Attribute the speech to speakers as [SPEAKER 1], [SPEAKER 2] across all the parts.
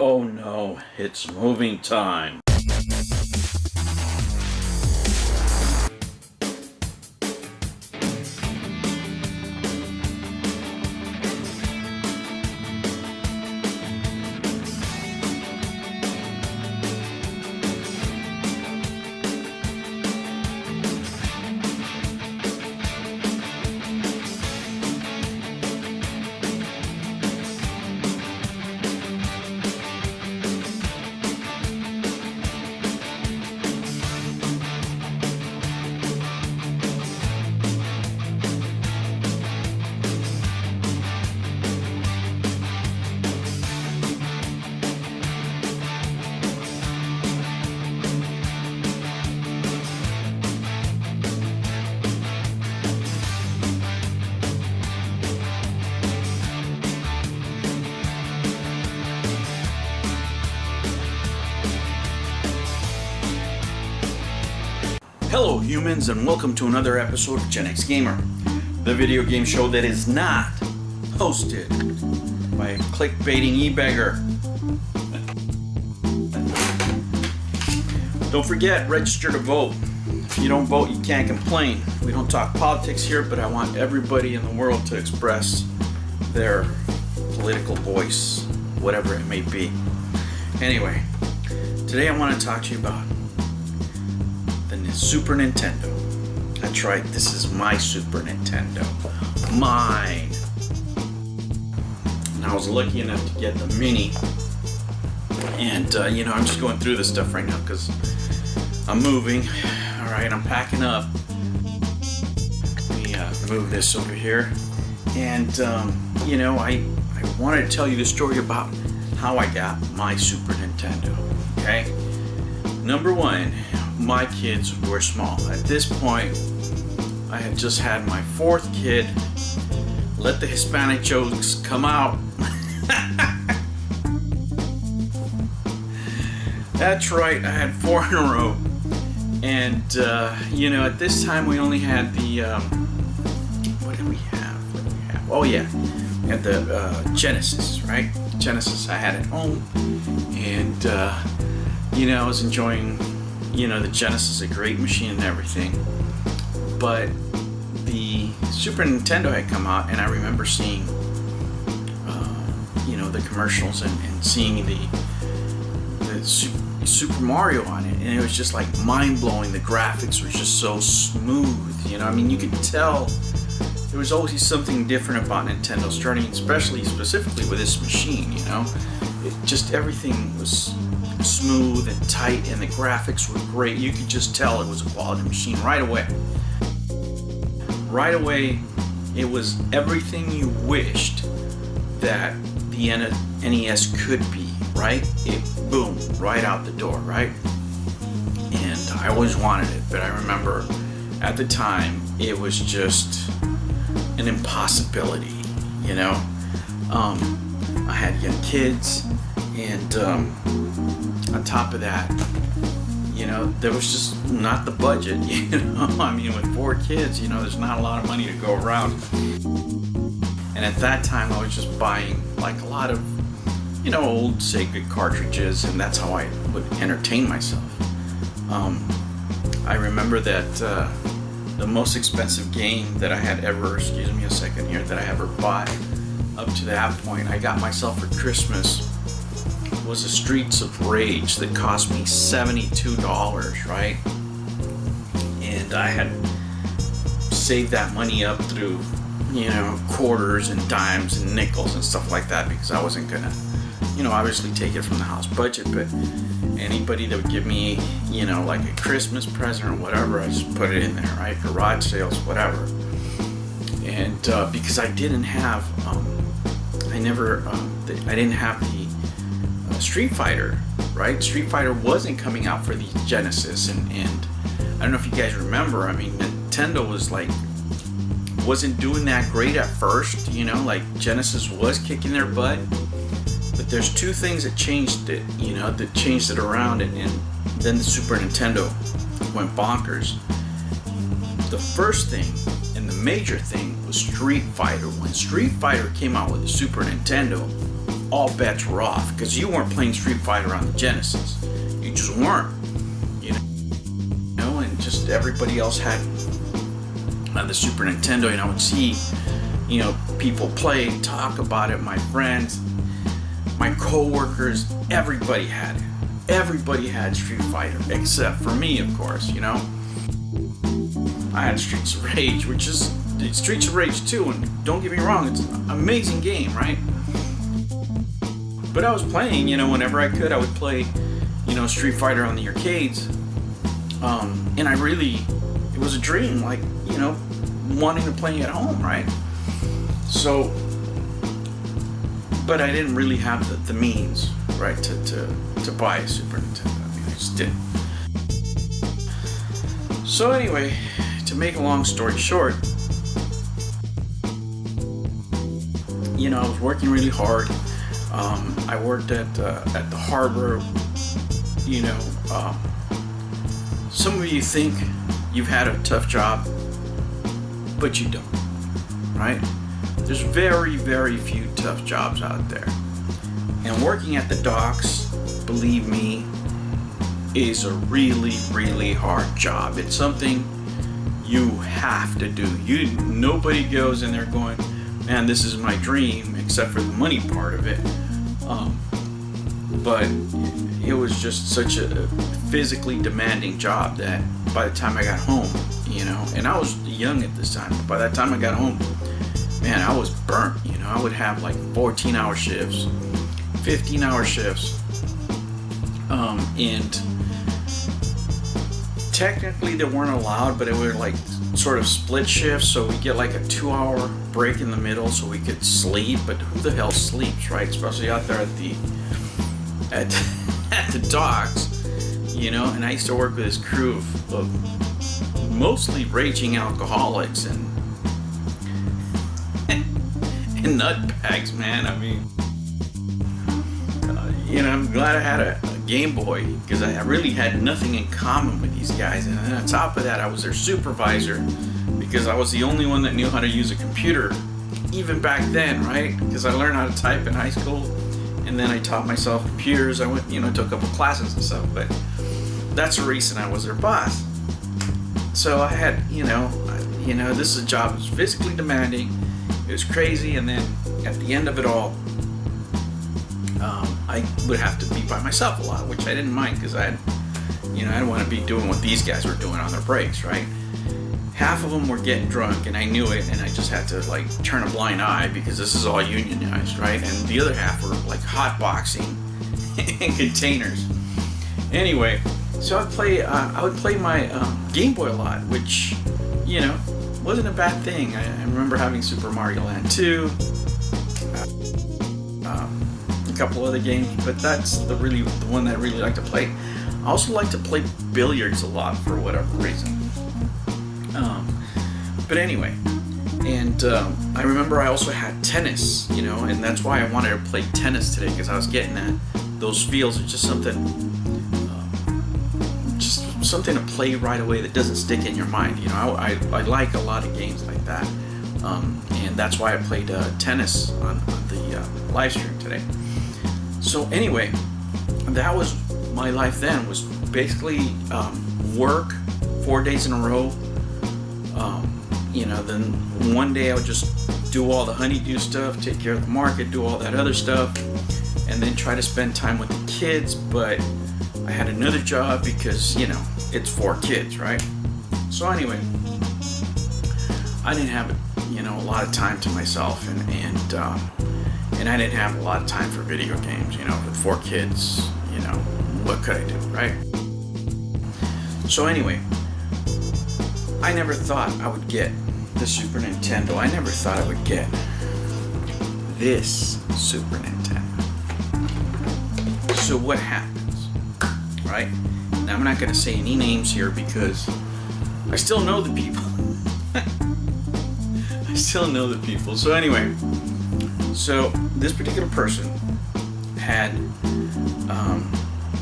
[SPEAKER 1] Oh no, it's moving time. Hello humans, and welcome to another episode of Gen X Gamer, the video game show that is not hosted by a clickbaiting e-beggar. Don't forget, register to vote. If you don't vote, you can't complain. We don't talk politics here, but I want everybody in the world to express their political voice, whatever it may be. Anyway, today I want to talk to you about the Super Nintendo. That's right, this is my Super Nintendo. Mine. And I was lucky enough to get the Mini. And, I'm just going through this stuff right now because I'm moving. Alright, I'm packing up. Let me move this over here. And, I wanted to tell you the story about how I got my Super Nintendo. Okay? Number one, my kids were small. At this point, I had just had my fourth kid. Let the Hispanic jokes come out. That's right, I had 4 in a row. And, at this time we only had the, what did we have? Oh yeah, we had the Genesis, right? Genesis I had at home. And, I was enjoying the Genesis, a great machine and everything, but the Super Nintendo had come out, and I remember seeing, the commercials and seeing the Super Mario on it, and it was just like mind-blowing. The graphics were just so smooth, you could tell there was always something different about Nintendo, specifically with this machine, everything was smooth and tight, and the graphics were great. You could just tell it was a quality machine right away. Right away, it was everything you wished that the NES could be, right? It boom, right out the door, right? And I always wanted it, but I remember at the time it was just an impossibility, I had young kids, and on top of that, there was just not the budget, with 4 kids, there's not a lot of money to go around. And at that time, I was just buying like a lot of, old Sega cartridges, and that's how I would entertain myself. I remember that the most expensive game that I had ever, that I ever bought up to that point, I got myself for Christmas, was the Streets of Rage that cost me $72, right? And I had saved that money up through, quarters and dimes and nickels and stuff like that, because I wasn't gonna, obviously take it from the house budget, but anybody that would give me, like a Christmas present or whatever, I just put it in there, right? Garage sales, whatever. And because I didn't have, I didn't have the Street Fighter, right? Street Fighter wasn't coming out for the Genesis, and I don't know if you guys remember, Nintendo wasn't doing that great at first, Genesis was kicking their butt, but there's 2 things that changed it, that changed it around, and then the Super Nintendo went bonkers. The first thing, and the major thing, was Street Fighter. When Street Fighter came out with the Super Nintendo, all bets were off because you weren't playing Street Fighter on the Genesis. You just weren't, you know, and just everybody else had on the Super Nintendo, and I would see, you know, people play, talk about it, my friends, my co-workers, everybody had it. Everybody had Street Fighter, except for me, of course, you know. I had Streets of Rage, which is Streets of Rage 2, and don't get me wrong, it's an amazing game, right? But I was playing, you know, whenever I could, I would play, you know, Street Fighter on the arcades. And I really, it was a dream, like, you know, wanting to play at home, right? So, but I didn't really have the means, right, to buy a Super Nintendo. I mean, I just didn't. So anyway, to make a long story short, you know, I was working really hard. I worked at the harbor. You know, some of you think you've had a tough job, but you don't, right? There's very, very few tough jobs out there. And working at the docks, believe me, is a really, really hard job. It's something you have to do. Nobody goes in there going, man, this is my dream, except for the money part of it. But it was just such a physically demanding job that by the time I got home, you know, and I was young at this time, but by that time I got home, man, I was burnt. You know, I would have like 14-hour shifts, 15-hour shifts, and technically they weren't allowed, but it were like sort of split shifts, so we get like a 2-hour break in the middle so we could sleep. But who the hell sleeps, right? Especially out there at the docks, you know. And I used to work with this crew of mostly raging alcoholics and nutbags, man. I mean, you know, I'm glad I had a Game Boy because I really had nothing in common with these guys. And then on top of that, I was their supervisor because I was the only one that knew how to use a computer, even back then, right? Because I learned how to type in high school, and then I taught myself computers. I went, you know, took a couple classes and stuff, but that's the reason I was their boss. So I had, you know, this is a job that was physically demanding. It was crazy, and then at the end of it all, I would have to be by myself a lot, which I didn't mind because I didn't want to be doing what these guys were doing on their breaks, right? Half of them were getting drunk, and I knew it, and I just had to like turn a blind eye because this is all unionized, right? And the other half were like hotboxing in containers. Anyway, so I would play my Game Boy a lot, which, you know, wasn't a bad thing. I remember having Super Mario Land 2, a couple other games, but that's the one that I really like to play. I also like to play billiards a lot for whatever reason. But anyway, and I remember I also had tennis, you know, and that's why I wanted to play tennis today, because I was getting at those feels. It's just something to play right away that doesn't stick in your mind. You know, I like a lot of games like that, and that's why I played tennis on the live stream today. So anyway, that was my life then. Was basically work 4 days in a row. You know, then one day I would just do all the honeydew stuff, take care of the market, do all that other stuff, and then try to spend time with the kids. But I had another job because, you know, it's 4 kids, right? So anyway, I didn't have, you know, a lot of time to myself, and I didn't have a lot of time for video games. You know, with 4 kids, you know, what could I do, right? So anyway, I never thought I would get the Super Nintendo. I never thought I would get this Super Nintendo. So what happens, right? Now I'm not going to say any names here because I still know the people. I still know the people. So anyway, so this particular person had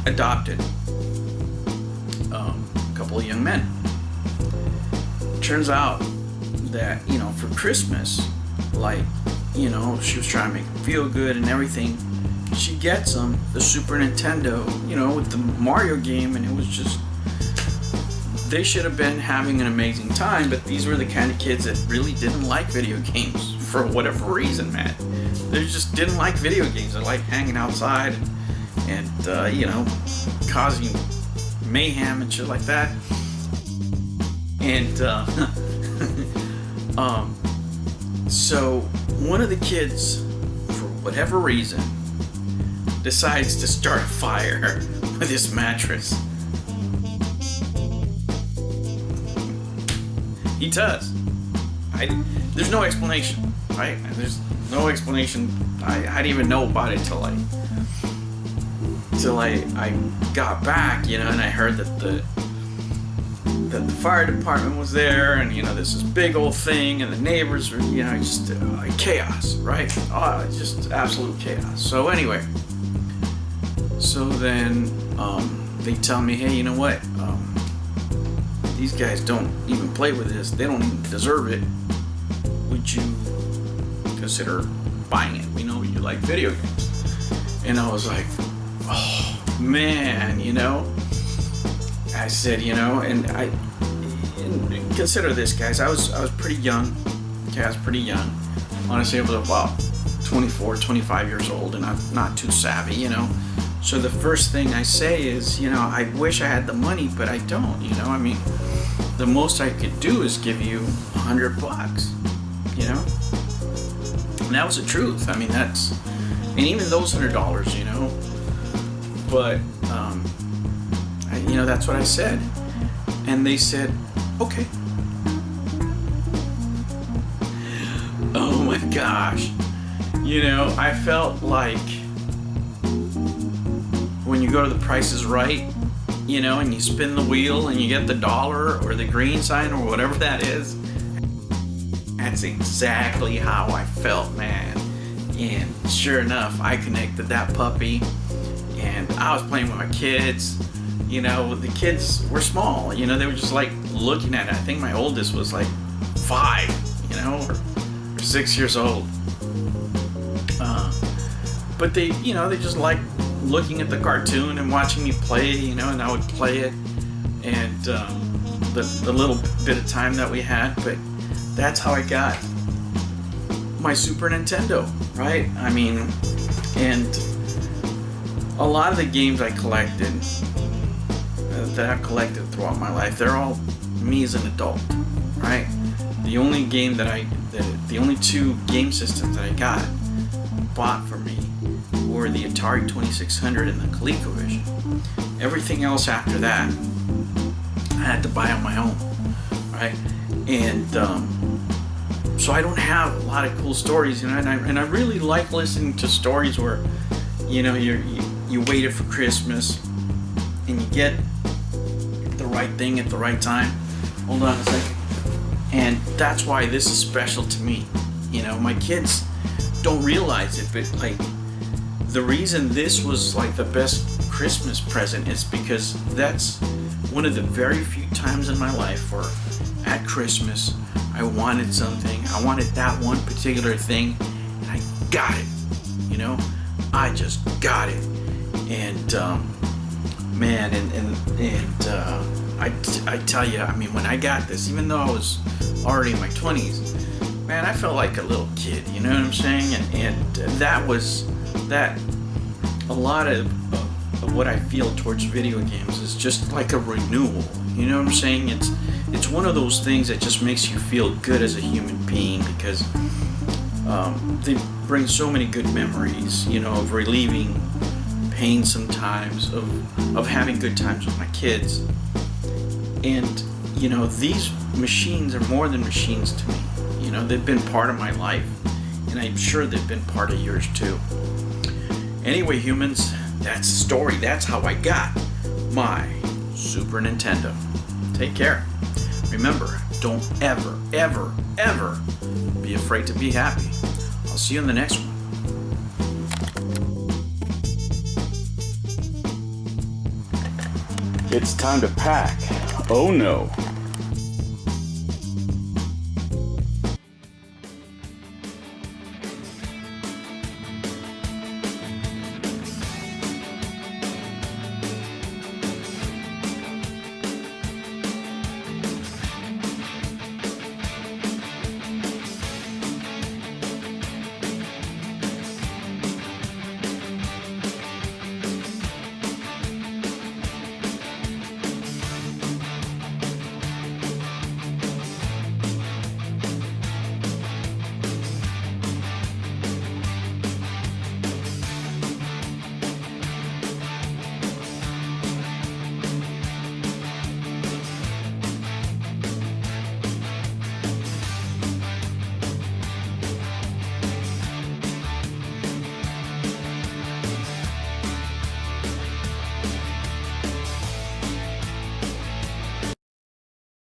[SPEAKER 1] adopted a couple of young men. Turns out that, you know, for Christmas, like, you know, she was trying to make him feel good and everything. she gets them, the Super Nintendo, you know, with the Mario game, and it was just, they should have been having an amazing time, but these were the kind of kids that really didn't like video games for whatever reason, man. They just didn't like video games. They liked hanging outside and you know, causing mayhem and shit like that. And so one of the kids, for whatever reason, decides to start a fire with his mattress. He does. There's no explanation, right? There's no explanation. I didn't even know about it till I got back, you know, and I heard that the fire department was there, and you know, this is big old thing, and the neighbors were, you know, just chaos, right? Oh, just absolute chaos. So anyway, so then they tell me, hey, you know what? These guys don't even play with this. They don't even deserve it. Would you consider buying it? We know you like video games. And I was like, oh man, you know. I said, you know, and consider this, guys. I was pretty young. Okay, I was pretty young. Honestly, I was about 24, 25 years old, and I'm not too savvy, you know. So the first thing I say is, you know, I wish I had the money, but I don't, you know. I mean, the most I could do is give you $100, you know. And that was the truth. I mean, and even those $100, you know. But, you know, that's what I said. And they said, okay. Oh my gosh. You know, I felt like when you go to The Price is Right, you know, and you spin the wheel and you get the dollar or the green sign or whatever that is. That's exactly how I felt, man. And sure enough, I connected that puppy, and I was playing with my kids. You know, the kids were small, you know, they were just like looking at it. I think my oldest was like 5, you know, or 6 years old. But they, you know, they just like looking at the cartoon and watching me play, you know, and I would play it, and the little bit of time that we had. But that's how I got my Super Nintendo, right? I mean, and a lot of the games I collected, that I've collected throughout my life, they're all me as an adult, right? The only game the only 2 game systems that I bought for me were the Atari 2600 and the ColecoVision. Everything else after that, I had to buy on my own, right? And so I don't have a lot of cool stories, you know, and I really like listening to stories where, you know, you waited for Christmas and you get the right thing at the right time. Hold on a second. And that's why this is special to me. You know, my kids don't realize it, but like, the reason this was like the best Christmas present is because that's one of the very few times in my life where at Christmas I wanted something. I wanted that one particular thing, and I got it. You know, I just got it. And man, I tell you, I mean, when I got this, even though I was already in my 20s, man, I felt like a little kid. You know what I'm saying? And that was that. A lot of what I feel towards video games is just like a renewal. You know what I'm saying? It's one of those things that just makes you feel good as a human being, because they bring so many good memories, you know, of relieving pain sometimes, of having good times with my kids. And, you know, these machines are more than machines to me. You know, they've been part of my life, and I'm sure they've been part of yours too. Anyway, humans, that's the story. That's how I got my Super Nintendo. Take care. Remember, don't ever, ever, ever be afraid to be happy. I'll see you in the next one.
[SPEAKER 2] It's time to pack. Oh no.